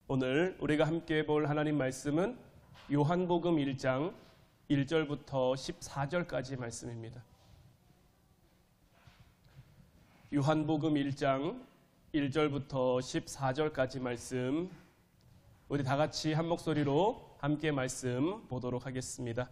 오늘 우리가 함께 볼 하나님 말씀은 요한복음 1장 1절부터 14절까지 말씀입니다. 요한복음 1장 1절부터 14절까지 말씀, 우리 다 같이 한 목소리로 함께 말씀 보도록 하겠습니다.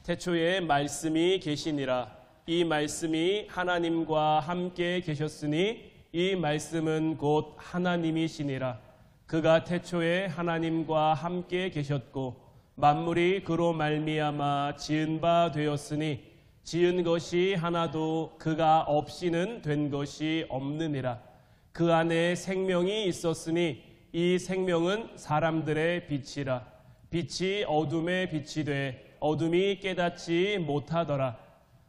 태초에 말씀이 계시니라. 이 말씀이 하나님과 함께 계셨으니 이 말씀은 곧 하나님이시니라. 그가 태초에 하나님과 함께 계셨고 만물이 그로 말미암아 지은 바 되었으니 지은 것이 하나도 그가 없이는 된 것이 없느니라. 그 안에 생명이 있었으니 이 생명은 사람들의 빛이라. 빛이 어둠에 빛이 돼 어둠이 깨닫지 못하더라.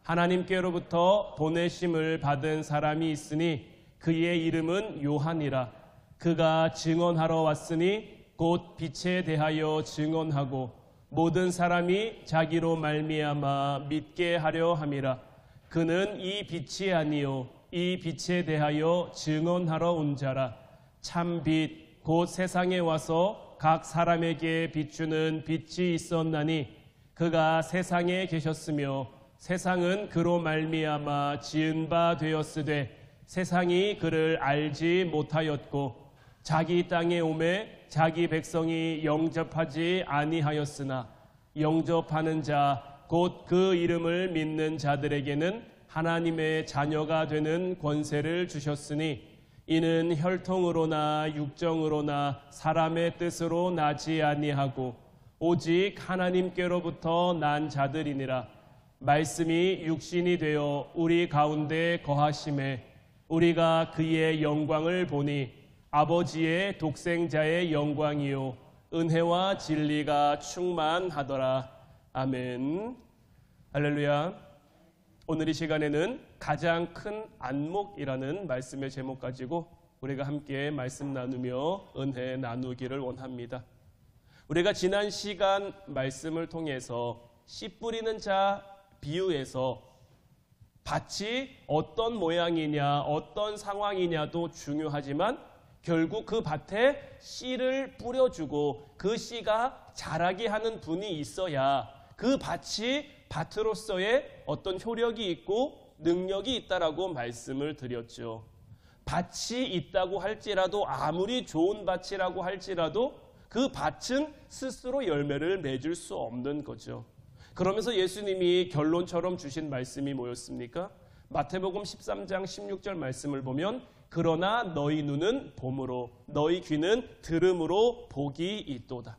하나님께로부터 보내심을 받은 사람이 있으니 그의 이름은 요한이라. 그가 증언하러 왔으니 곧 빛에 대하여 증언하고 모든 사람이 자기로 말미암아 믿게 하려 함이라. 그는 이 빛이 아니요 이 빛에 대하여 증언하러 온 자라. 참 빛 곧 세상에 와서 각 사람에게 비추는 빛이 있었나니 그가 세상에 계셨으며 세상은 그로 말미암아 지은 바 되었으되 세상이 그를 알지 못하였고 자기 땅에 오매 자기 백성이 영접하지 아니하였으나 영접하는 자 곧 그 이름을 믿는 자들에게는 하나님의 자녀가 되는 권세를 주셨으니 이는 혈통으로나 육정으로나 사람의 뜻으로 나지 아니하고 오직 하나님께로부터 난 자들이니라. 말씀이 육신이 되어 우리 가운데 거하심에 우리가 그의 영광을 보니 아버지의 독생자의 영광이요 은혜와 진리가 충만하더라. 아멘. 할렐루야. 오늘 이 시간에는 가장 큰 안목이라는 말씀의 제목 가지고 우리가 함께 말씀 나누며 은혜 나누기를 원합니다. 우리가 지난 시간 말씀을 통해서 씨 뿌리는 자 비유에서 밭이 어떤 모양이냐 어떤 상황이냐도 중요하지만 결국 그 밭에 씨를 뿌려주고 그 씨가 자라게 하는 분이 있어야 그 밭이 밭으로서의 어떤 효력이 있고 능력이 있다라고 말씀을 드렸죠. 밭이 있다고 할지라도 아무리 좋은 밭이라고 할지라도 그 밭은 스스로 열매를 맺을 수 없는 거죠. 그러면서 예수님이 결론처럼 주신 말씀이 뭐였습니까? 마태복음 13장 16절 말씀을 보면 그러나 너희 눈은 봄으로 너희 귀는 들음으로 복이 있도다.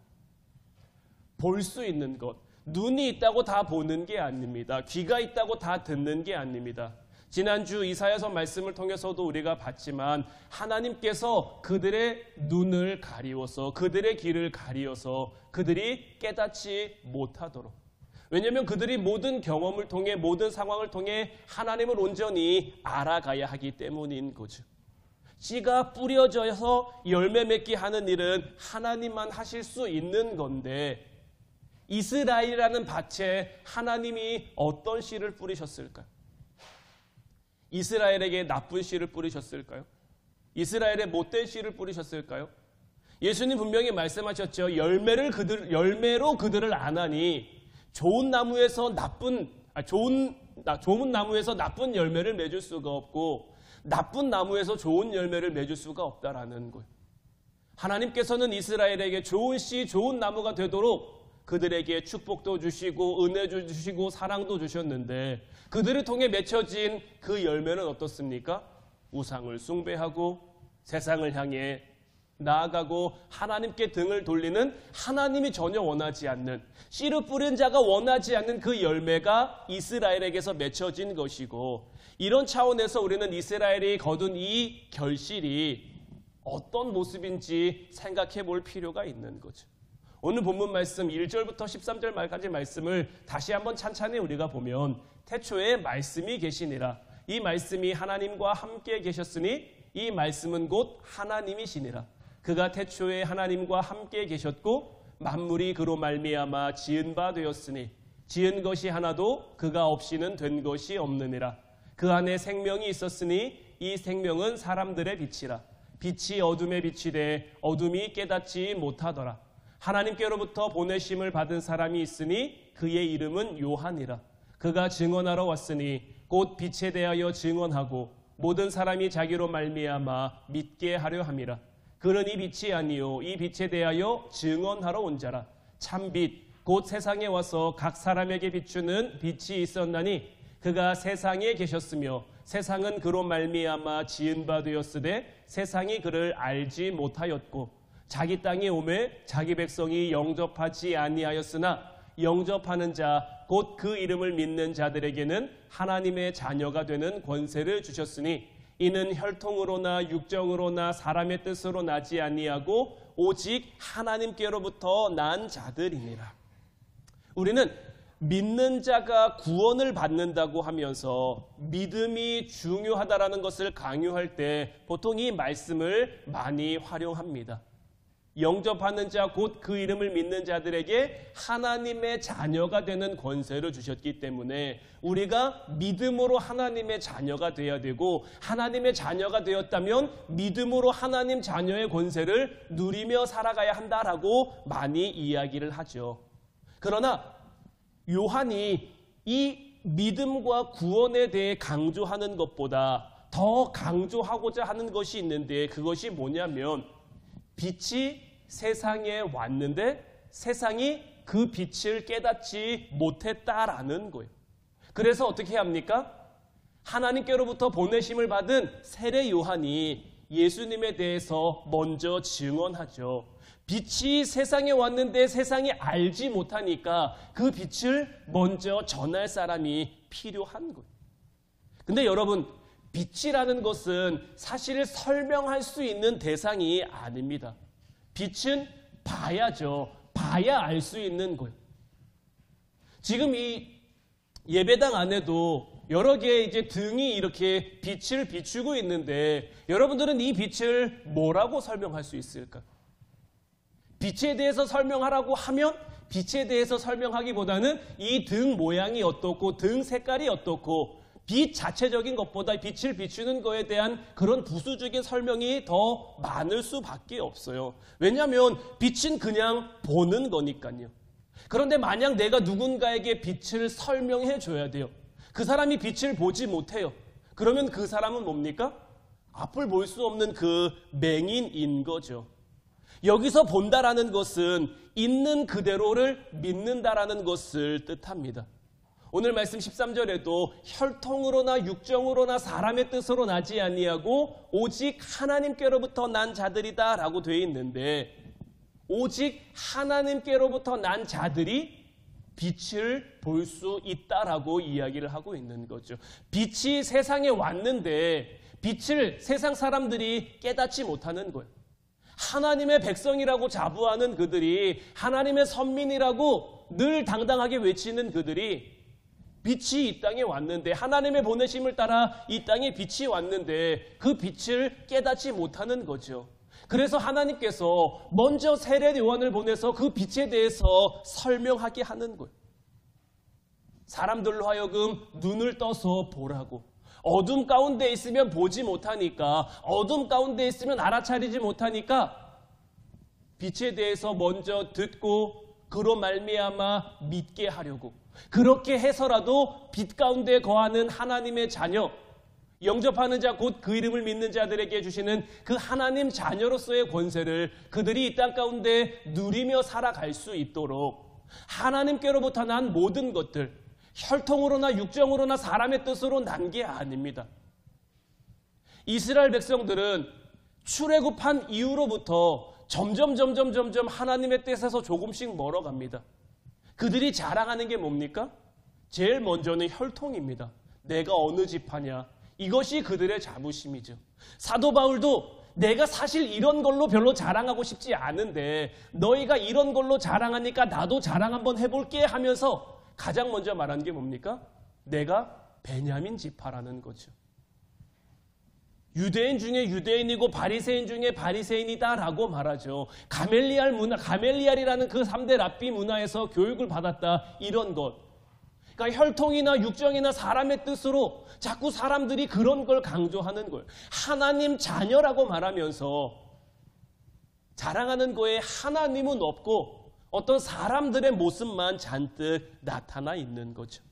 볼 수 있는 것. 눈이 있다고 다 보는 게 아닙니다. 귀가 있다고 다 듣는 게 아닙니다. 지난주 이사야서 말씀을 통해서도 우리가 봤지만 하나님께서 그들의 눈을 가리워서 그들의 귀를 가리워서 그들이 깨닫지 못하도록. 왜냐하면 그들이 모든 경험을 통해 모든 상황을 통해 하나님을 온전히 알아가야 하기 때문인 거죠. 씨가 뿌려져서 열매 맺게 하는 일은 하나님만 하실 수 있는 건데 이스라엘이라는 밭에 하나님이 어떤 씨를 뿌리셨을까요? 이스라엘에게 나쁜 씨를 뿌리셨을까요? 이스라엘에 못된 씨를 뿌리셨을까요? 예수님 분명히 말씀하셨죠. 열매로 그들을 아나니 좋은 나무에서 좋은 나무에서 나쁜 열매를 맺을 수가 없고 나쁜 나무에서 좋은 열매를 맺을 수가 없다라는 거예요. 하나님께서는 이스라엘에게 좋은 씨, 좋은 나무가 되도록 그들에게 축복도 주시고 은혜도 주시고 사랑도 주셨는데 그들을 통해 맺혀진 그 열매는 어떻습니까? 우상을 숭배하고 세상을 향해 나아가고 하나님께 등을 돌리는 하나님이 전혀 원하지 않는 씨를 뿌린 자가 원하지 않는 그 열매가 이스라엘에게서 맺혀진 것이고 이런 차원에서 우리는 이스라엘이 거둔 이 결실이 어떤 모습인지 생각해 볼 필요가 있는 거죠. 오늘 본문 말씀 1절부터 13절 말까지 말씀을 다시 한번 찬찬히 우리가 보면 태초에 말씀이 계시니라. 이 말씀이 하나님과 함께 계셨으니 이 말씀은 곧 하나님이시니라. 그가 태초에 하나님과 함께 계셨고 만물이 그로 말미암아 지은 바 되었으니 지은 것이 하나도 그가 없이는 된 것이 없느니라. 그 안에 생명이 있었으니 이 생명은 사람들의 빛이라. 빛이 어둠에 비치되 어둠이 깨닫지 못하더라. 하나님께로부터 보내심을 받은 사람이 있으니 그의 이름은 요한이라. 그가 증언하러 왔으니 곧 빛에 대하여 증언하고 모든 사람이 자기로 말미암아 믿게 하려 함이라. 그는 이 빛이 아니요 이 빛에 대하여 증언하러 온 자라. 참 빛 곧 세상에 와서 각 사람에게 비추는 빛이 있었나니 그가 세상에 계셨으며 세상은 그로 말미암아 지은 바 되었으되 세상이 그를 알지 못하였고 자기 땅에 오매 자기 백성이 영접하지 아니하였으나 영접하는 자 곧 그 이름을 믿는 자들에게는 하나님의 자녀가 되는 권세를 주셨으니 이는 혈통으로나 육정으로나 사람의 뜻으로 나지 아니하고 오직 하나님께로부터 난 자들이니라. 우리는 믿는 자가 구원을 받는다고 하면서 믿음이 중요하다라는 것을 강요할 때 보통 이 말씀을 많이 활용합니다. 영접하는 자 곧 그 이름을 믿는 자들에게 하나님의 자녀가 되는 권세를 주셨기 때문에 우리가 믿음으로 하나님의 자녀가 되어야 되고 하나님의 자녀가 되었다면 믿음으로 하나님 자녀의 권세를 누리며 살아가야 한다라고 많이 이야기를 하죠. 그러나 요한이 이 믿음과 구원에 대해 강조하는 것보다 더 강조하고자 하는 것이 있는데 그것이 뭐냐면 빛이 세상에 왔는데 세상이 그 빛을 깨닫지 못했다라는 거예요. 그래서 어떻게 합니까? 하나님께로부터 보내심을 받은 세례 요한이 예수님에 대해서 먼저 증언하죠. 빛이 세상에 왔는데 세상이 알지 못하니까 그 빛을 먼저 전할 사람이 필요한 거예요. 근데 여러분, 빛이라는 것은 사실 설명할 수 있는 대상이 아닙니다. 빛은 봐야죠. 봐야 알 수 있는 거예요. 지금 이 예배당 안에도 여러 개의 이제 등이 이렇게 빛을 비추고 있는데 여러분들은 이 빛을 뭐라고 설명할 수 있을까? 빛에 대해서 설명하라고 하면 빛에 대해서 설명하기보다는 이 등 모양이 어떻고 등 색깔이 어떻고 빛 자체적인 것보다 빛을 비추는 것에 대한 그런 부수적인 설명이 더 많을 수밖에 없어요. 왜냐하면 빛은 그냥 보는 거니까요. 그런데 만약 내가 누군가에게 빛을 설명해 줘야 돼요. 그 사람이 빛을 보지 못해요. 그러면 그 사람은 뭡니까? 앞을 볼 수 없는 그 맹인인 거죠. 여기서 본다라는 것은 있는 그대로를 믿는다라는 것을 뜻합니다. 오늘 말씀 13절에도 혈통으로나 육정으로나 사람의 뜻으로 나지 아니하고 오직 하나님께로부터 난 자들이다 라고 되어 있는데 오직 하나님께로부터 난 자들이 빛을 볼 수 있다라고 이야기를 하고 있는 거죠. 빛이 세상에 왔는데 빛을 세상 사람들이 깨닫지 못하는 거예요. 하나님의 백성이라고 자부하는 그들이 하나님의 선민이라고 늘 당당하게 외치는 그들이 빛이 이 땅에 왔는데 하나님의 보내심을 따라 이 땅에 빛이 왔는데 그 빛을 깨닫지 못하는 거죠. 그래서 하나님께서 먼저 세례 요한을 보내서 그 빛에 대해서 설명하게 하는 거예요. 사람들로 하여금 눈을 떠서 보라고. 어둠 가운데 있으면 보지 못하니까 어둠 가운데 있으면 알아차리지 못하니까 빛에 대해서 먼저 듣고 그로 말미암아 믿게 하려고 그렇게 해서라도 빛 가운데 거하는 하나님의 자녀 영접하는 자 곧 그 이름을 믿는 자들에게 주시는 그 하나님 자녀로서의 권세를 그들이 이 땅 가운데 누리며 살아갈 수 있도록 하나님께로부터 난 모든 것들 혈통으로나 육정으로나 사람의 뜻으로 난 게 아닙니다. 이스라엘 백성들은 출애굽한 이후로부터 점점 하나님의 뜻에서 조금씩 멀어갑니다. 그들이 자랑하는 게 뭡니까? 제일 먼저는 혈통입니다. 내가 어느 지파냐? 이것이 그들의 자부심이죠. 사도 바울도 내가 사실 이런 걸로 별로 자랑하고 싶지 않은데 너희가 이런 걸로 자랑하니까 나도 자랑 한번 해볼게 하면서 가장 먼저 말한 게 뭡니까? 내가 베냐민 지파라는 거죠. 유대인 중에 유대인이고 바리새인 중에 바리새인이다라고 말하죠. 가멜리알이라는 그 3대 랍비 문화에서 교육을 받았다 이런 것. 그러니까 혈통이나 육정이나 사람의 뜻으로 자꾸 사람들이 그런 걸 강조하는 거예요. 하나님 자녀라고 말하면서 자랑하는 거에 하나님은 없고 어떤 사람들의 모습만 잔뜩 나타나 있는 거죠.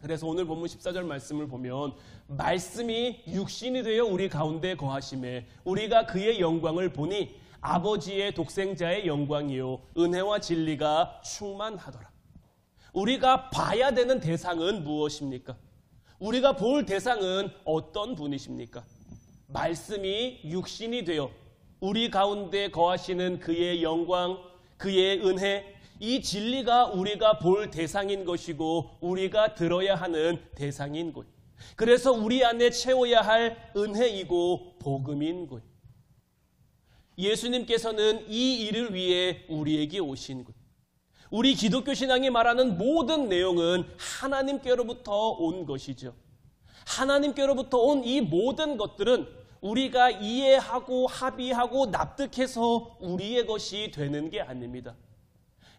그래서 오늘 본문 14절 말씀을 보면 말씀이 육신이 되어 우리 가운데 거하심에 우리가 그의 영광을 보니 아버지의 독생자의 영광이요 은혜와 진리가 충만하더라. 우리가 봐야 되는 대상은 무엇입니까? 우리가 볼 대상은 어떤 분이십니까? 말씀이 육신이 되어 우리 가운데 거하시는 그의 영광, 그의 은혜, 이 진리가 우리가 볼 대상인 것이고 우리가 들어야 하는 대상인 것. 그래서 우리 안에 채워야 할 은혜이고 복음인 것. 예수님께서는 이 일을 위해 우리에게 오신 것. 우리 기독교 신앙이 말하는 모든 내용은 하나님께로부터 온 것이죠. 하나님께로부터 온 이 모든 것들은 우리가 이해하고 합의하고 납득해서 우리의 것이 되는 게 아닙니다.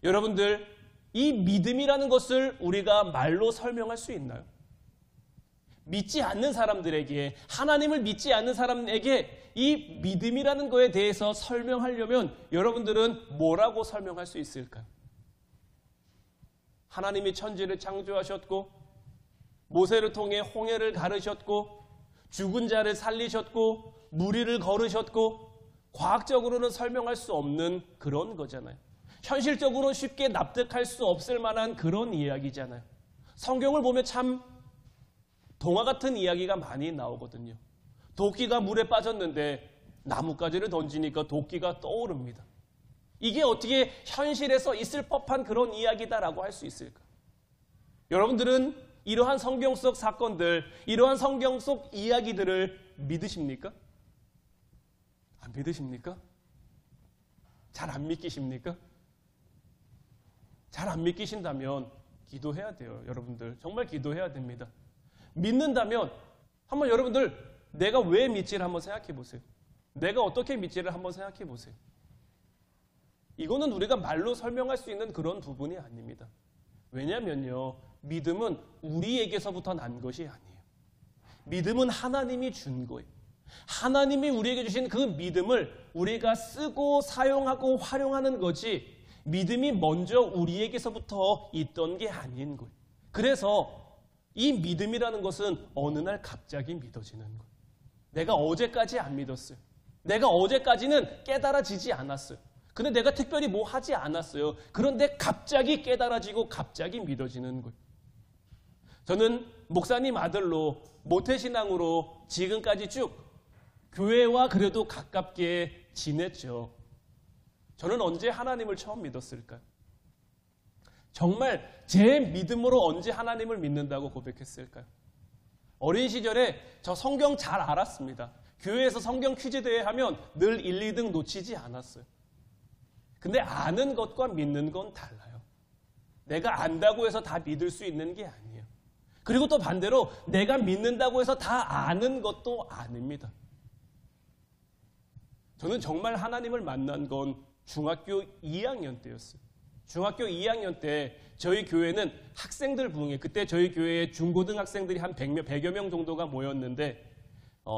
여러분들, 이 믿음이라는 것을 우리가 말로 설명할 수 있나요? 믿지 않는 사람들에게, 하나님을 믿지 않는 사람에게 이 믿음이라는 거에 대해서 설명하려면 여러분들은 뭐라고 설명할 수 있을까요? 하나님이 천지를 창조하셨고 모세를 통해 홍해를 가르셨고 죽은 자를 살리셨고 무리를 걸으셨고 과학적으로는 설명할 수 없는 그런 거잖아요. 현실적으로 쉽게 납득할 수 없을 만한 그런 이야기잖아요. 성경을 보면 참 동화 같은 이야기가 많이 나오거든요. 도끼가 물에 빠졌는데 나뭇가지를 던지니까 도끼가 떠오릅니다. 이게 어떻게 현실에서 있을 법한 그런 이야기다라고 할 수 있을까? 여러분들은 이러한 성경 속 사건들, 이러한 성경 속 이야기들을 믿으십니까? 안 믿으십니까? 잘 안 믿기십니까? 잘 안 믿기신다면 기도해야 돼요. 여러분들 정말 기도해야 됩니다. 믿는다면 한번 여러분들 내가 왜 믿지를 한번 생각해 보세요. 내가 어떻게 믿지를 한번 생각해 보세요. 이거는 우리가 말로 설명할 수 있는 그런 부분이 아닙니다. 왜냐면요, 믿음은 우리에게서부터 난 것이 아니에요. 믿음은 하나님이 준 거예요. 하나님이 우리에게 주신 그 믿음을 우리가 쓰고 사용하고 활용하는 거지, 믿음이 먼저 우리에게서부터 있던 게 아닌 거예요. 그래서 이 믿음이라는 것은 어느 날 갑자기 믿어지는 거예요. 내가 어제까지 안 믿었어요. 내가 어제까지는 깨달아지지 않았어요. 근데 내가 특별히 뭐 하지 않았어요. 그런데 갑자기 깨달아지고 갑자기 믿어지는 거예요. 저는 목사님 아들로 모태신앙으로 지금까지 쭉 교회와 그래도 가깝게 지냈죠. 저는 언제 하나님을 처음 믿었을까요? 정말 제 믿음으로 언제 하나님을 믿는다고 고백했을까요? 어린 시절에 저 성경 잘 알았습니다. 교회에서 성경 퀴즈 대회 하면 늘 1, 2등 놓치지 않았어요. 근데 아는 것과 믿는 건 달라요. 내가 안다고 해서 다 믿을 수 있는 게 아니에요. 그리고 또 반대로 내가 믿는다고 해서 다 아는 것도 아닙니다. 저는 정말 하나님을 만난 건 중학교 2학년 때였어요. 중학교 2학년 때 저희 교회는 학생들 부흥회, 그때 저희 교회에 중고등학생들이 한 100여 명 정도가 모였는데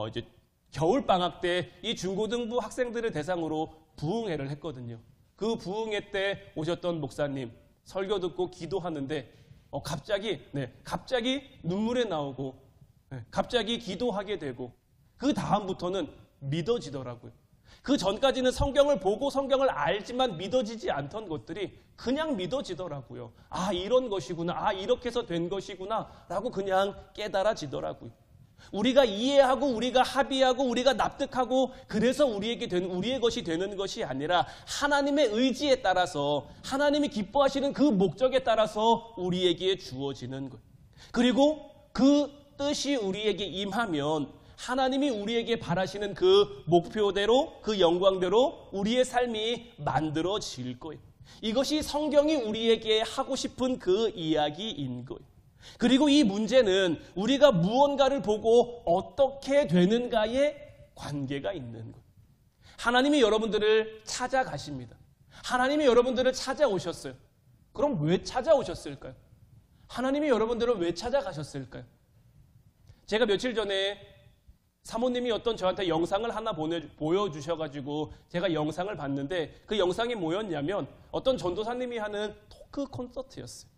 이제 겨울방학 때 이 중고등부 학생들을 대상으로 부흥회를 했거든요. 그 부흥회 때 오셨던 목사님 설교 듣고 기도하는데 갑자기 눈물이 나오고 갑자기 기도하게 되고 그 다음부터는 믿어지더라고요. 그 전까지는 성경을 보고 성경을 알지만 믿어지지 않던 것들이 그냥 믿어지더라고요. 아, 이런 것이구나. 아, 이렇게 해서 된 것이구나. 라고 그냥 깨달아지더라고요. 우리가 이해하고 우리가 합의하고 우리가 납득하고 그래서 우리의 것이 되는 것이 아니라 하나님의 의지에 따라서 하나님이 기뻐하시는 그 목적에 따라서 우리에게 주어지는 것. 그리고 그 뜻이 우리에게 임하면 하나님이 우리에게 바라시는 그 목표대로 그 영광대로 우리의 삶이 만들어질 거예요. 이것이 성경이 우리에게 하고 싶은 그 이야기인 거예요. 그리고 이 문제는 우리가 무언가를 보고 어떻게 되는가에 관계가 있는 거예요. 하나님이 여러분들을 찾아가십니다. 하나님이 여러분들을 찾아오셨어요. 그럼 왜 찾아오셨을까요? 하나님이 여러분들을 왜 찾아가셨을까요? 제가 며칠 전에 사모님이 어떤 저한테 영상을 하나 보여주셔가지고 제가 영상을 봤는데 그 영상이 뭐였냐면 어떤 전도사님이 하는 토크 콘서트였어요.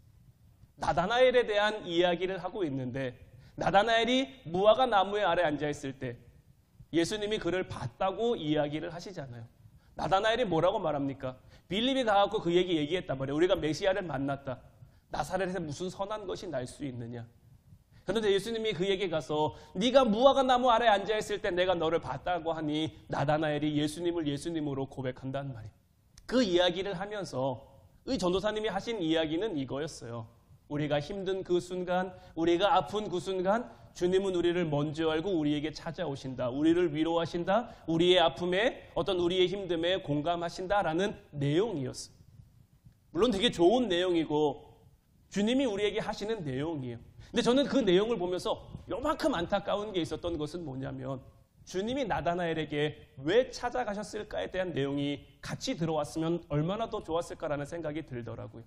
나다나엘에 대한 이야기를 하고 있는데 나다나엘이 무화과 나무의 아래 앉아있을 때 예수님이 그를 봤다고 이야기를 하시잖아요. 나다나엘이 뭐라고 말합니까? 빌립이 가갖고 그 얘기했단 말이에요. 우리가 메시아를 만났다. 나사렛에서 무슨 선한 것이 날 수 있느냐. 그런데 예수님이 그에게 가서 네가 무화과 나무 아래 앉아있을 때 내가 너를 봤다고 하니 나다나엘이 예수님을 예수님으로 고백한단 말이에요. 그 이야기를 하면서 이 전도사님이 하신 이야기는 이거였어요. 우리가 힘든 그 순간, 우리가 아픈 그 순간 주님은 우리를 먼저 알고 우리에게 찾아오신다. 우리를 위로하신다. 우리의 아픔에 어떤 우리의 힘듦에 공감하신다라는 내용이었어요. 물론 되게 좋은 내용이고 주님이 우리에게 하시는 내용이에요. 근데 저는 그 내용을 보면서 요만큼 안타까운 게 있었던 것은 뭐냐면 주님이 나다나엘에게 왜 찾아가셨을까에 대한 내용이 같이 들어왔으면 얼마나 더 좋았을까라는 생각이 들더라고요.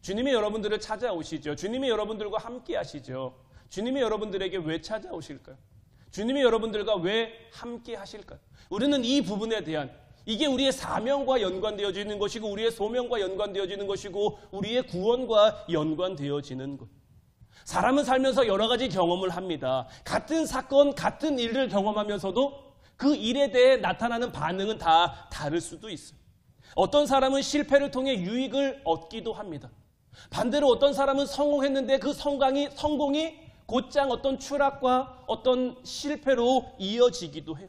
주님이 여러분들을 찾아오시죠. 주님이 여러분들과 함께 하시죠. 주님이 여러분들에게 왜 찾아오실까요? 주님이 여러분들과 왜 함께 하실까요? 우리는 이 부분에 대한 이게 우리의 사명과 연관되어지는 것이고 우리의 소명과 연관되어지는 것이고 우리의 구원과 연관되어지는 것. 사람은 살면서 여러 가지 경험을 합니다. 같은 사건, 같은 일을 경험하면서도 그 일에 대해 나타나는 반응은 다 다를 수도 있어요. 어떤 사람은 실패를 통해 유익을 얻기도 합니다. 반대로 어떤 사람은 성공했는데 그 성공이 곧장 어떤 추락과 어떤 실패로 이어지기도 해요.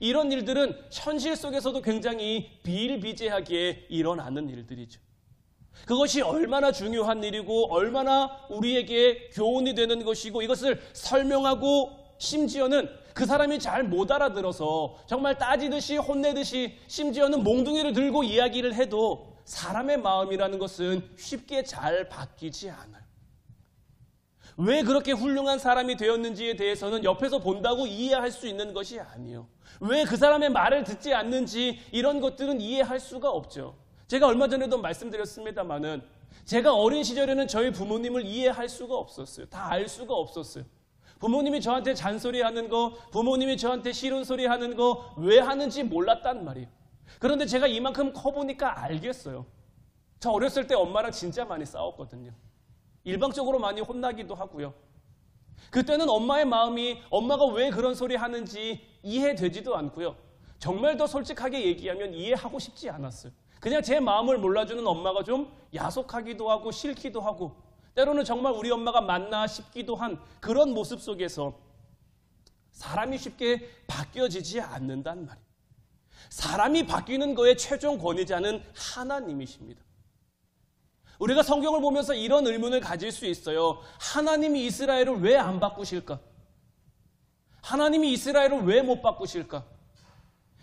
이런 일들은 현실 속에서도 굉장히 비일비재하게 일어나는 일들이죠. 그것이 얼마나 중요한 일이고 얼마나 우리에게 교훈이 되는 것이고 이것을 설명하고 심지어는 그 사람이 잘 못 알아들어서 정말 따지듯이 혼내듯이 심지어는 몽둥이를 들고 이야기를 해도 사람의 마음이라는 것은 쉽게 잘 바뀌지 않아요. 왜 그렇게 훌륭한 사람이 되었는지에 대해서는 옆에서 본다고 이해할 수 있는 것이 아니에요. 왜 그 사람의 말을 듣지 않는지 이런 것들은 이해할 수가 없죠. 제가 얼마 전에도 말씀드렸습니다마는 제가 어린 시절에는 저희 부모님을 이해할 수가 없었어요. 다 알 수가 없었어요. 부모님이 저한테 잔소리하는 거, 부모님이 저한테 싫은 소리 하는 거 왜 하는지 몰랐단 말이에요. 그런데 제가 이만큼 커보니까 알겠어요. 저 어렸을 때 엄마랑 진짜 많이 싸웠거든요. 일방적으로 많이 혼나기도 하고요. 그때는 엄마의 마음이 엄마가 왜 그런 소리 하는지 이해되지도 않고요. 정말 더 솔직하게 얘기하면 이해하고 싶지 않았어요. 그냥 제 마음을 몰라주는 엄마가 좀 야속하기도 하고 싫기도 하고 때로는 정말 우리 엄마가 맞나 싶기도 한 그런 모습 속에서 사람이 쉽게 바뀌어지지 않는단 말이에요. 사람이 바뀌는 거에 최종 권위자는 하나님이십니다. 우리가 성경을 보면서 이런 의문을 가질 수 있어요. 하나님이 이스라엘을 왜 안 바꾸실까? 하나님이 이스라엘을 왜 못 바꾸실까?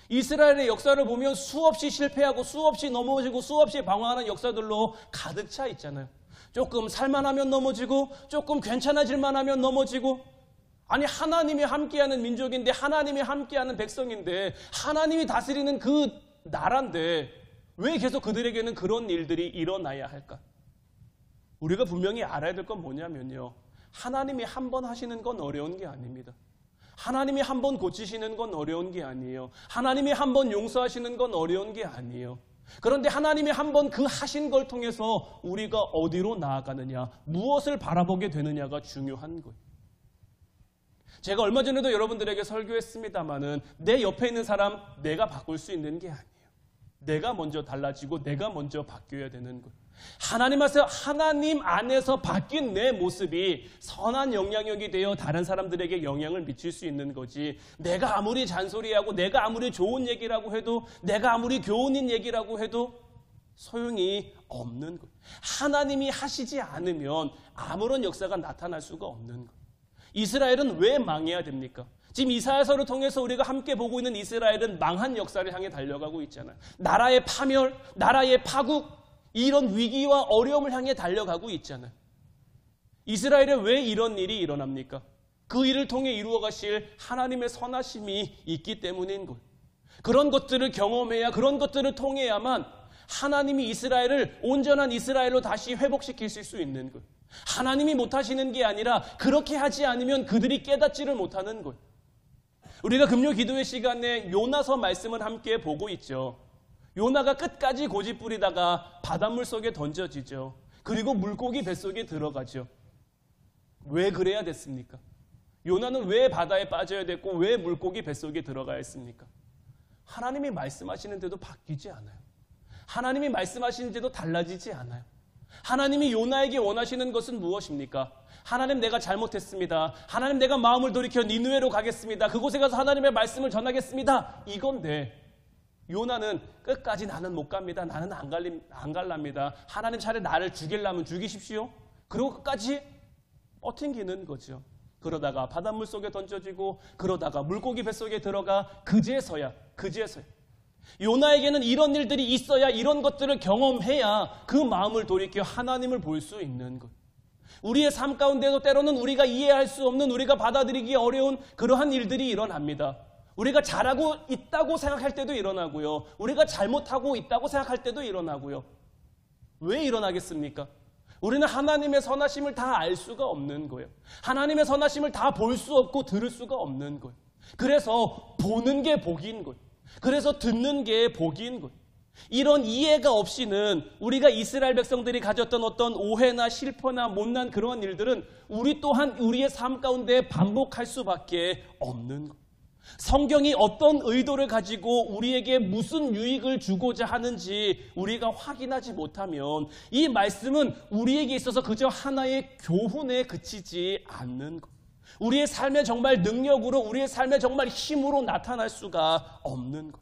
이스라엘의 역사를 보면 수없이 실패하고 수없이 넘어지고 수없이 방황하는 역사들로 가득 차 있잖아요. 조금 살만하면 넘어지고 조금 괜찮아질만 하면 넘어지고 아니 하나님이 함께하는 민족인데 하나님이 함께하는 백성인데 하나님이 다스리는 그 나라인데 왜 계속 그들에게는 그런 일들이 일어나야 할까? 우리가 분명히 알아야 될 건 뭐냐면요. 하나님이 한 번 하시는 건 어려운 게 아닙니다. 하나님이 한 번 고치시는 건 어려운 게 아니에요. 하나님이 한 번 용서하시는 건 어려운 게 아니에요. 그런데 하나님이 한 번 그 하신 걸 통해서 우리가 어디로 나아가느냐, 무엇을 바라보게 되느냐가 중요한 거예요. 제가 얼마 전에도 여러분들에게 설교했습니다마는 내 옆에 있는 사람 내가 바꿀 수 있는 게 아니에요. 내가 먼저 달라지고 내가 먼저 바뀌어야 되는 거예요. 하나님 안에서 바뀐 내 모습이 선한 영향력이 되어 다른 사람들에게 영향을 미칠 수 있는 거지. 내가 아무리 잔소리하고 내가 아무리 좋은 얘기라고 해도 내가 아무리 교훈인 얘기라고 해도 소용이 없는 거예요. 하나님이 하시지 않으면 아무런 역사가 나타날 수가 없는 거예요. 이스라엘은 왜 망해야 됩니까? 지금 이사야서를 통해서 우리가 함께 보고 있는 이스라엘은 망한 역사를 향해 달려가고 있잖아요. 나라의 파멸, 나라의 파국, 이런 위기와 어려움을 향해 달려가고 있잖아요. 이스라엘에 왜 이런 일이 일어납니까? 그 일을 통해 이루어 가실 하나님의 선하심이 있기 때문인 거예요. 그런 것들을 경험해야, 그런 것들을 통해야만 하나님이 이스라엘을 온전한 이스라엘로 다시 회복시키실 수 있는 것. 하나님이 못하시는 게 아니라 그렇게 하지 않으면 그들이 깨닫지를 못하는 것. 우리가 금요 기도회 시간에 요나서 말씀을 함께 보고 있죠. 요나가 끝까지 고집부리다가 바닷물 속에 던져지죠. 그리고 물고기 뱃속에 들어가죠. 왜 그래야 됐습니까? 요나는 왜 바다에 빠져야 됐고 왜 물고기 뱃속에 들어가야 했습니까? 하나님이 말씀하시는데도 바뀌지 않아요. 하나님이 말씀하시는데도 달라지지 않아요. 하나님이 요나에게 원하시는 것은 무엇입니까? 하나님, 내가 잘못했습니다. 하나님, 내가 마음을 돌이켜 니느웨로 가겠습니다. 그곳에 가서 하나님의 말씀을 전하겠습니다. 이건데 요나는 끝까지 나는 못 갑니다. 나는 안 갈랍니다. 하나님 차라리 나를 죽이려면 죽이십시오. 그리고 끝까지 버팅기는 거죠. 그러다가 바닷물 속에 던져지고 그러다가 물고기 뱃속에 들어가 그제서야 요나에게는 이런 일들이 있어야, 이런 것들을 경험해야 그 마음을 돌이켜 하나님을 볼 수 있는 것. 우리의 삶 가운데도 때로는 우리가 이해할 수 없는, 우리가 받아들이기 어려운 그러한 일들이 일어납니다. 우리가 잘하고 있다고 생각할 때도 일어나고요. 우리가 잘못하고 있다고 생각할 때도 일어나고요. 왜 일어나겠습니까? 우리는 하나님의 선하심을 다 알 수가 없는 거예요. 하나님의 선하심을 다 볼 수 없고 들을 수가 없는 거예요. 그래서 보는 게 복인 거예요. 그래서 듣는 게 복인 거예요. 이런 이해가 없이는 우리가 이스라엘 백성들이 가졌던 어떤 오해나 실패나 못난 그러한 일들은 우리 또한 우리의 삶 가운데 반복할 수밖에 없는 거예요. 성경이 어떤 의도를 가지고 우리에게 무슨 유익을 주고자 하는지 우리가 확인하지 못하면 이 말씀은 우리에게 있어서 그저 하나의 교훈에 그치지 않는 것. 우리의 삶에 정말 능력으로, 우리의 삶에 정말 힘으로 나타날 수가 없는 것.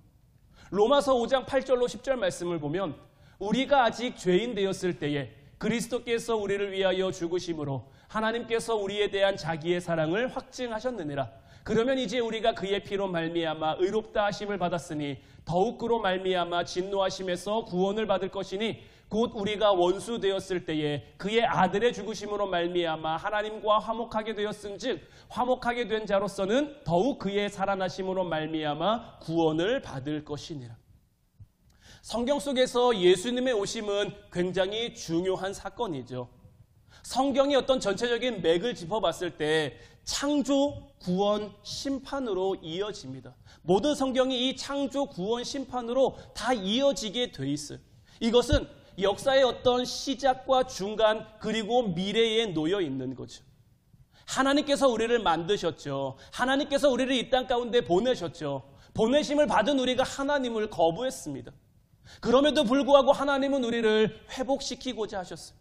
로마서 5장 8절로 10절 말씀을 보면 우리가 아직 죄인 되었을 때에 그리스도께서 우리를 위하여 죽으심으로 하나님께서 우리에 대한 자기의 사랑을 확증하셨느니라. 그러면 이제 우리가 그의 피로 말미암아 의롭다 하심을 받았으니 더욱 그로 말미암아 진노하심에서 구원을 받을 것이니 곧 우리가 원수 되었을 때에 그의 아들의 죽으심으로 말미암아 하나님과 화목하게 되었은즉 화목하게 된 자로서는 더욱 그의 살아나심으로 말미암아 구원을 받을 것이니라. 성경 속에서 예수님의 오심은 굉장히 중요한 사건이죠. 성경이 어떤 전체적인 맥을 짚어봤을 때 창조, 구원, 심판으로 이어집니다. 모든 성경이 이 창조, 구원, 심판으로 다 이어지게 돼 있어요. 이것은 역사의 어떤 시작과 중간 그리고 미래에 놓여 있는 거죠. 하나님께서 우리를 만드셨죠. 하나님께서 우리를 이 땅 가운데 보내셨죠. 보내심을 받은 우리가 하나님을 거부했습니다. 그럼에도 불구하고 하나님은 우리를 회복시키고자 하셨어요.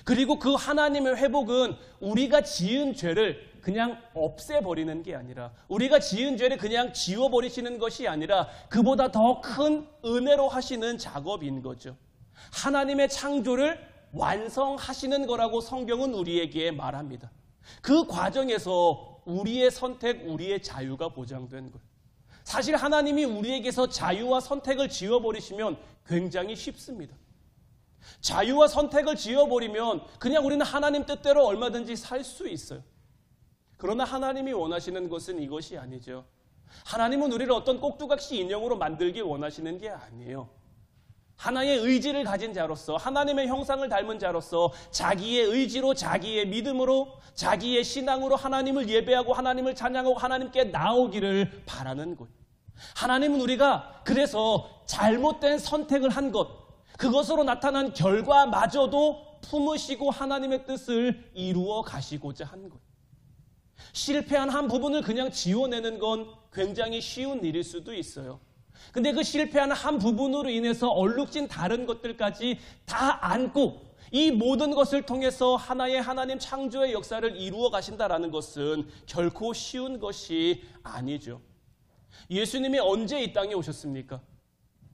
그리고 그 하나님의 회복은 우리가 지은 죄를 그냥 없애버리는 게 아니라, 우리가 지은 죄를 그냥 지워버리시는 것이 아니라 그보다 더 큰 은혜로 하시는 작업인 거죠. 하나님의 창조를 완성하시는 거라고 성경은 우리에게 말합니다. 그 과정에서 우리의 선택, 우리의 자유가 보장된 거예요. 사실 하나님이 우리에게서 자유와 선택을 지워버리시면 굉장히 쉽습니다. 자유와 선택을 지워버리면 그냥 우리는 하나님 뜻대로 얼마든지 살 수 있어요. 그러나 하나님이 원하시는 것은 이것이 아니죠. 하나님은 우리를 어떤 꼭두각시 인형으로 만들기 원하시는 게 아니에요. 하나의 의지를 가진 자로서, 하나님의 형상을 닮은 자로서 자기의 의지로, 자기의 믿음으로, 자기의 신앙으로 하나님을 예배하고 하나님을 찬양하고 하나님께 나오기를 바라는 것. 하나님은 우리가 그래서 잘못된 선택을 한 것, 그것으로 나타난 결과마저도 품으시고 하나님의 뜻을 이루어 가시고자 한 것. 실패한 한 부분을 그냥 지워내는 건 굉장히 쉬운 일일 수도 있어요. 근데 그 실패한 한 부분으로 인해서 얼룩진 다른 것들까지 다 안고 이 모든 것을 통해서 하나의 하나님 창조의 역사를 이루어 가신다라는 것은 결코 쉬운 것이 아니죠. 예수님이 언제 이 땅에 오셨습니까?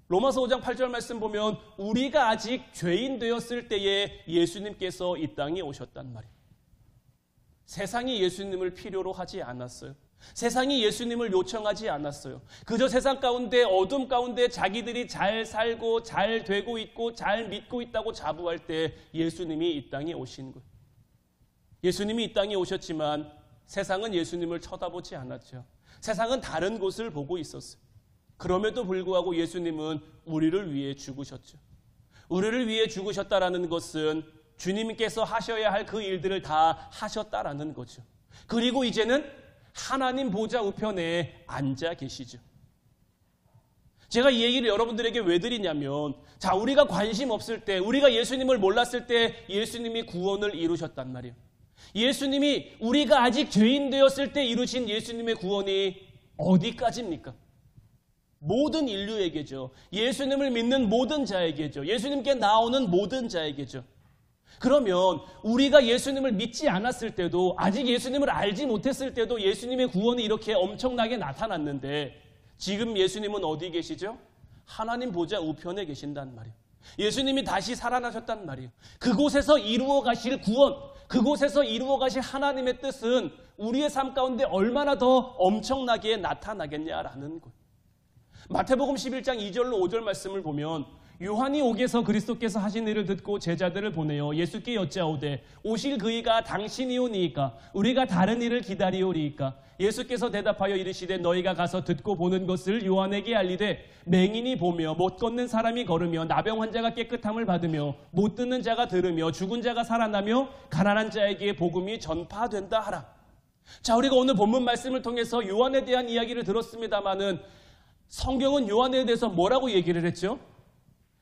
로마서 5장 8절 말씀 보면 우리가 아직 죄인 되었을 때에 예수님께서 이 땅에 오셨단 말이에요. 세상이 예수님을 필요로 하지 않았어요. 세상이 예수님을 요청하지 않았어요. 그저 세상 가운데 어둠 가운데 자기들이 잘 살고 잘 되고 있고 잘 믿고 있다고 자부할 때 예수님이 이 땅에 오신 거예요. 예수님이 이 땅에 오셨지만 세상은 예수님을 쳐다보지 않았죠. 세상은 다른 곳을 보고 있었어요. 그럼에도 불구하고 예수님은 우리를 위해 죽으셨죠. 우리를 위해 죽으셨다라는 것은 주님께서 하셔야 할 그 일들을 다 하셨다라는 거죠. 그리고 이제는 하나님 보좌 우편에 앉아 계시죠. 제가 이 얘기를 여러분들에게 왜 드리냐면, 자, 우리가 관심 없을 때, 우리가 예수님을 몰랐을 때 예수님이 구원을 이루셨단 말이에요. 예수님이 우리가 아직 죄인 되었을 때 이루신 예수님의 구원이 어디까지입니까? 모든 인류에게죠. 예수님을 믿는 모든 자에게죠. 예수님께 나오는 모든 자에게죠. 그러면 우리가 예수님을 믿지 않았을 때도, 아직 예수님을 알지 못했을 때도 예수님의 구원이 이렇게 엄청나게 나타났는데, 지금 예수님은 어디 계시죠? 하나님 보좌 우편에 계신단 말이에요. 예수님이 다시 살아나셨단 말이에요. 그곳에서 이루어 가실 구원, 그곳에서 이루어 가실 하나님의 뜻은 우리의 삶 가운데 얼마나 더 엄청나게 나타나겠냐라는 거예요. 마태복음 11장 2절로 5절 말씀을 보면, 요한이 옥에서 그리스도께서 하신 일을 듣고 제자들을 보내어 예수께 여짜오되 오실 그이가 당신이오니이까 우리가 다른 일을 기다리오리이까. 예수께서 대답하여 이르시되 너희가 가서 듣고 보는 것을 요한에게 알리되 맹인이 보며 못 걷는 사람이 걸으며 나병 환자가 깨끗함을 받으며 못 듣는 자가 들으며 죽은 자가 살아나며 가난한 자에게 복음이 전파된다 하라. 자, 우리가 오늘 본문 말씀을 통해서 요한에 대한 이야기를 들었습니다마는 성경은 요한에 대해서 뭐라고 얘기를 했죠?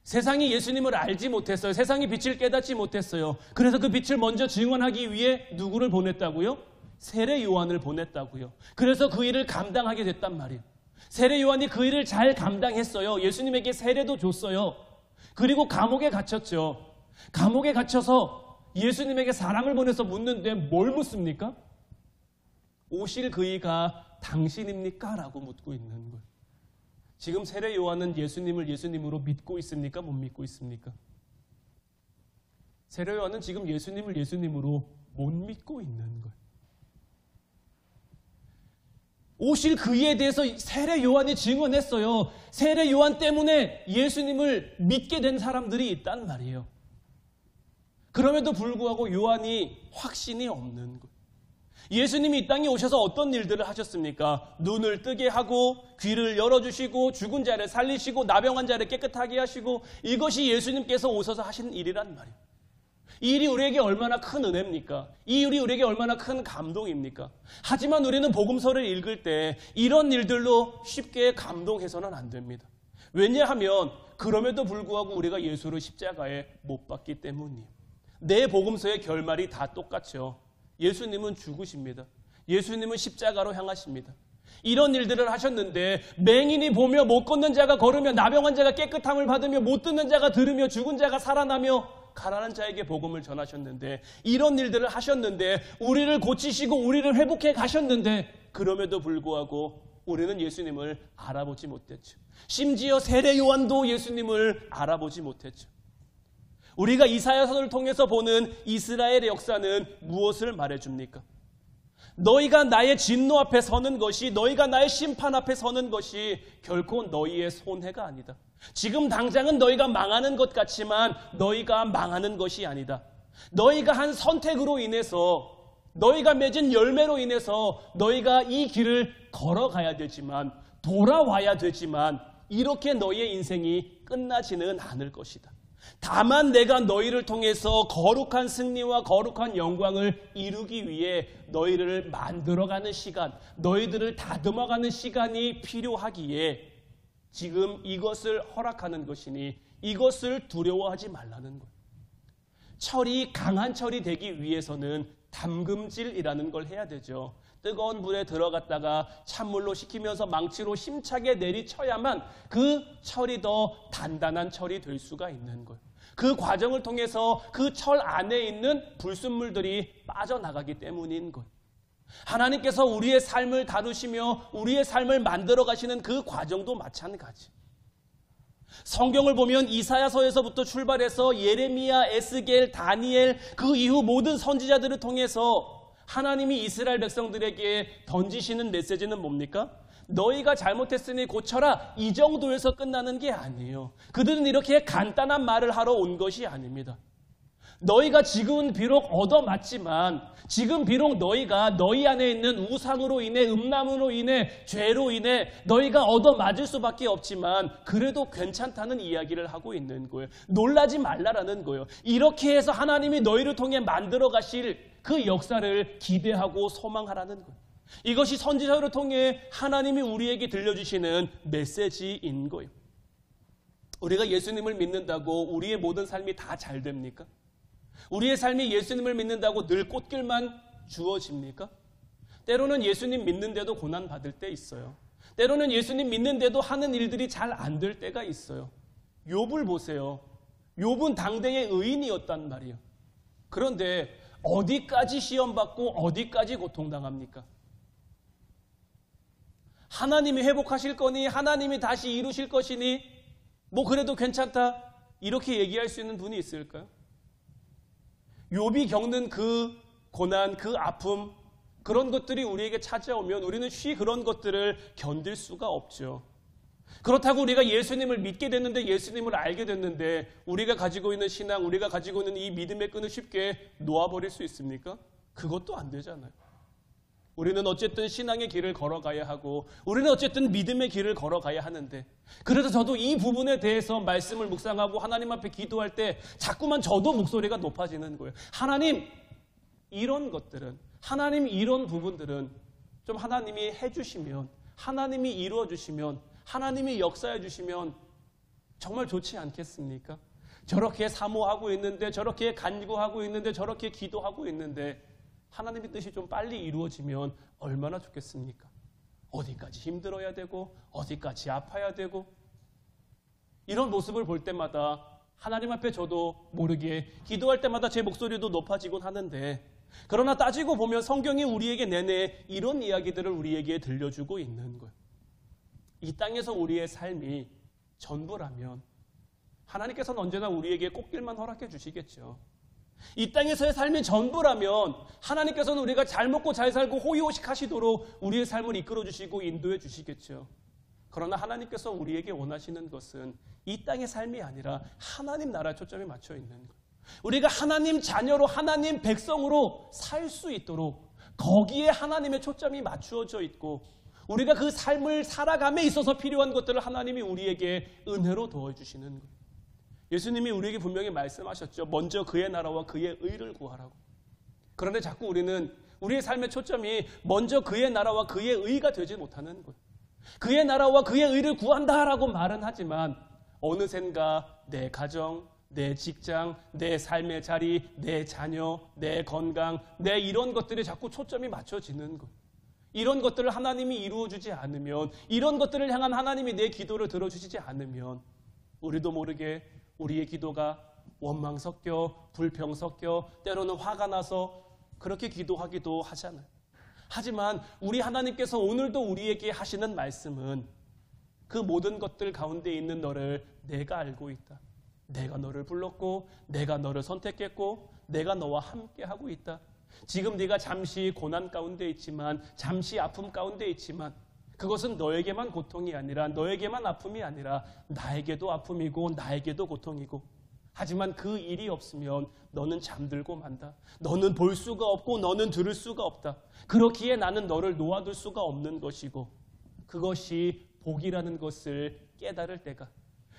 세상이 예수님을 알지 못했어요. 세상이 빛을 깨닫지 못했어요. 그래서 그 빛을 먼저 증언하기 위해 누구를 보냈다고요? 세례 요한을 보냈다고요. 그래서 그 일을 감당하게 됐단 말이에요. 세례 요한이 그 일을 잘 감당했어요. 예수님에게 세례도 줬어요. 그리고 감옥에 갇혔죠. 감옥에 갇혀서 예수님에게 사람을 보내서 묻는데 뭘 묻습니까? 오실 그이가 당신입니까? 라고 묻고 있는 거예요. 지금 세례 요한은 예수님을 예수님으로 믿고 있습니까? 못 믿고 있습니까? 세례 요한은 지금 예수님을 예수님으로 못 믿고 있는 거예요. 오실 그이에 대해서 세례 요한이 증언했어요. 세례 요한 때문에 예수님을 믿게 된 사람들이 있단 말이에요. 그럼에도 불구하고 요한이 확신이 없는 거예요. 예수님이 이 땅에 오셔서 어떤 일들을 하셨습니까? 눈을 뜨게 하고 귀를 열어주시고 죽은 자를 살리시고 나병한 자를 깨끗하게 하시고, 이것이 예수님께서 오셔서 하신 일이란 말이에요. 이 일이 우리에게 얼마나 큰 은혜입니까? 이 일이 우리에게 얼마나 큰 감동입니까? 하지만 우리는 복음서를 읽을 때 이런 일들로 쉽게 감동해서는 안 됩니다. 왜냐하면 그럼에도 불구하고 우리가 예수를 십자가에 못 박기 때문이에요. 내 복음서의 결말이 다 똑같죠. 예수님은 죽으십니다. 예수님은 십자가로 향하십니다. 이런 일들을 하셨는데 맹인이 보며 못 걷는 자가 걸으며 나병한 자가 깨끗함을 받으며 못 듣는 자가 들으며 죽은 자가 살아나며 가난한 자에게 복음을 전하셨는데, 이런 일들을 하셨는데, 우리를 고치시고 우리를 회복해 가셨는데, 그럼에도 불구하고 우리는 예수님을 알아보지 못했죠. 심지어 세례 요한도 예수님을 알아보지 못했죠. 우리가 이사야서를 통해서 보는 이스라엘의 역사는 무엇을 말해줍니까? 너희가 나의 진노 앞에 서는 것이, 너희가 나의 심판 앞에 서는 것이 결코 너희의 손해가 아니다. 지금 당장은 너희가 망하는 것 같지만 너희가 망하는 것이 아니다. 너희가 한 선택으로 인해서, 너희가 맺은 열매로 인해서 너희가 이 길을 걸어가야 되지만, 돌아와야 되지만, 이렇게 너희의 인생이 끝나지는 않을 것이다. 다만 내가 너희를 통해서 거룩한 승리와 거룩한 영광을 이루기 위해 너희를 만들어가는 시간, 너희들을 다듬어가는 시간이 필요하기에 지금 이것을 허락하는 것이니 이것을 두려워하지 말라는 거예요. 철이 강한 철이 되기 위해서는 담금질이라는 걸 해야 되죠. 뜨거운 물에 들어갔다가 찬물로 식히면서 망치로 힘차게 내리쳐야만 그 철이 더 단단한 철이 될 수가 있는 거예요. 그 과정을 통해서 그 철 안에 있는 불순물들이 빠져나가기 때문인 거예요. 하나님께서 우리의 삶을 다루시며 우리의 삶을 만들어 가시는 그 과정도 마찬가지. 성경을 보면 이사야서에서부터 출발해서 예레미야, 에스겔, 다니엘, 그 이후 모든 선지자들을 통해서 하나님이 이스라엘 백성들에게 던지시는 메시지는 뭡니까? 너희가 잘못했으니 고쳐라, 이 정도에서 끝나는 게 아니에요. 그들은 이렇게 간단한 말을 하러 온 것이 아닙니다. 너희가 지금은 비록 얻어맞지만, 지금 비록 너희가 너희 안에 있는 우상으로 인해, 음란으로 인해, 죄로 인해 너희가 얻어맞을 수밖에 없지만 그래도 괜찮다는 이야기를 하고 있는 거예요. 놀라지 말라라는 거예요. 이렇게 해서 하나님이 너희를 통해 만들어 가실 그 역사를 기대하고 소망하라는 거예요. 이것이 선지자를 통해 하나님이 우리에게 들려주시는 메시지인 거예요. 우리가 예수님을 믿는다고 우리의 모든 삶이 다 잘 됩니까? 우리의 삶이 예수님을 믿는다고 늘 꽃길만 주어집니까? 때로는 예수님 믿는데도 고난받을 때 있어요. 때로는 예수님 믿는데도 하는 일들이 잘 안 될 때가 있어요. 욥을 보세요. 욥은 당대의 의인이었단 말이에요. 그런데 어디까지 시험받고 어디까지 고통당합니까? 하나님이 회복하실 거니, 하나님이 다시 이루실 것이니, 뭐 그래도 괜찮다, 이렇게 얘기할 수 있는 분이 있을까요? 욥이 겪는 그 고난, 그 아픔, 그런 것들이 우리에게 찾아오면 우리는 쉬 그런 것들을 견딜 수가 없죠. 그렇다고 우리가 예수님을 믿게 됐는데, 예수님을 알게 됐는데 우리가 가지고 있는 신앙, 우리가 가지고 있는 이 믿음의 끈을 쉽게 놓아버릴 수 있습니까? 그것도 안 되잖아요. 우리는 어쨌든 신앙의 길을 걸어가야 하고, 우리는 어쨌든 믿음의 길을 걸어가야 하는데, 그래서 저도 이 부분에 대해서 말씀을 묵상하고 하나님 앞에 기도할 때 자꾸만 저도 목소리가 높아지는 거예요. 하나님, 이런 것들은, 하나님 이런 부분들은 좀 하나님이 해주시면, 하나님이 이루어주시면, 하나님이 역사해 주시면 정말 좋지 않겠습니까? 저렇게 사모하고 있는데, 저렇게 간구하고 있는데, 저렇게 기도하고 있는데 하나님의 뜻이 좀 빨리 이루어지면 얼마나 좋겠습니까? 어디까지 힘들어야 되고, 어디까지 아파야 되고, 이런 모습을 볼 때마다 하나님 앞에 저도 모르게 기도할 때마다 제 목소리도 높아지곤 하는데, 그러나 따지고 보면 성경이 우리에게 내내 이런 이야기들을 우리에게 들려주고 있는 거예요. 이 땅에서 우리의 삶이 전부라면 하나님께서는 언제나 우리에게 꽃길만 허락해 주시겠죠. 이 땅에서의 삶이 전부라면 하나님께서는 우리가 잘 먹고 잘 살고 호의호식 하시도록 우리의 삶을 이끌어 주시고 인도해 주시겠죠. 그러나 하나님께서 우리에게 원하시는 것은 이 땅의 삶이 아니라 하나님 나라에 초점이 맞춰 있는 거예요. 우리가 하나님 자녀로, 하나님 백성으로 살 수 있도록 거기에 하나님의 초점이 맞추어져 있고, 우리가 그 삶을 살아감에 있어서 필요한 것들을 하나님이 우리에게 은혜로 도와주시는 거예요. 예수님이 우리에게 분명히 말씀하셨죠. 먼저 그의 나라와 그의 의를 구하라고. 그런데 자꾸 우리는 우리의 삶의 초점이 먼저 그의 나라와 그의 의가 되지 못하는 거예요. 그의 나라와 그의 의를 구한다라고 말은 하지만 어느샌가 내 가정, 내 직장, 내 삶의 자리, 내 자녀, 내 건강, 내 이런 것들이 자꾸 초점이 맞춰지는 거예요. 이런 것들을 하나님이 이루어주지 않으면, 이런 것들을 향한 하나님이 내 기도를 들어주시지 않으면 우리도 모르게 우리의 기도가 원망 섞여, 불평 섞여, 때로는 화가 나서 그렇게 기도하기도 하잖아요. 하지만 우리 하나님께서 오늘도 우리에게 하시는 말씀은 그 모든 것들 가운데 있는 너를 내가 알고 있다. 내가 너를 불렀고, 내가 너를 선택했고, 내가 너와 함께하고 있다. 지금 네가 잠시 고난 가운데 있지만, 잠시 아픔 가운데 있지만 그것은 너에게만 고통이 아니라, 너에게만 아픔이 아니라 나에게도 아픔이고 나에게도 고통이고, 하지만 그 일이 없으면 너는 잠들고 만다. 너는 볼 수가 없고 너는 들을 수가 없다. 그렇기에 나는 너를 놓아둘 수가 없는 것이고, 그것이 복이라는 것을 깨달을 때가,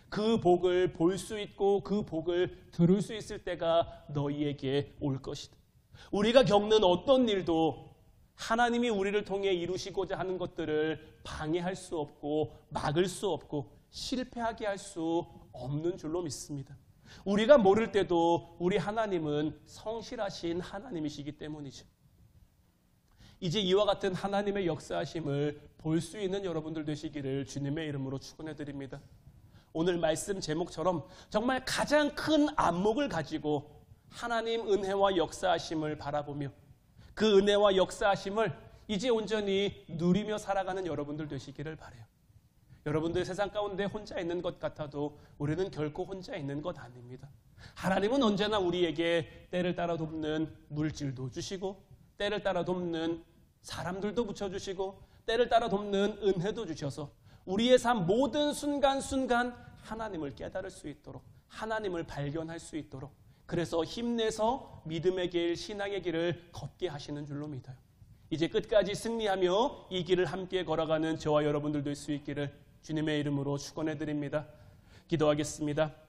그 복을 볼 수 있고 그 복을 들을 수 있을 때가 너희에게 올 것이다. 우리가 겪는 어떤 일도 하나님이 우리를 통해 이루시고자 하는 것들을 방해할 수 없고 막을 수 없고 실패하게 할 수 없는 줄로 믿습니다. 우리가 모를 때도 우리 하나님은 성실하신 하나님이시기 때문이죠. 이제 이와 같은 하나님의 역사하심을 볼 수 있는 여러분들 되시기를 주님의 이름으로 축원해 드립니다. 오늘 말씀 제목처럼 정말 가장 큰 안목을 가지고 하나님 은혜와 역사하심을 바라보며 그 은혜와 역사하심을 이제 온전히 누리며 살아가는 여러분들 되시기를 바라요. 여러분들 세상 가운데 혼자 있는 것 같아도 우리는 결코 혼자 있는 것 아닙니다. 하나님은 언제나 우리에게 때를 따라 돕는 물질도 주시고, 때를 따라 돕는 사람들도 붙여주시고, 때를 따라 돕는 은혜도 주셔서 우리의 삶 모든 순간순간 하나님을 깨달을 수 있도록, 하나님을 발견할 수 있도록, 그래서 힘내서 믿음의 길, 신앙의 길을 걷게 하시는 줄로 믿어요. 이제 끝까지 승리하며 이 길을 함께 걸어가는 저와 여러분들 될 수 있기를 주님의 이름으로 축원해 드립니다. 기도하겠습니다.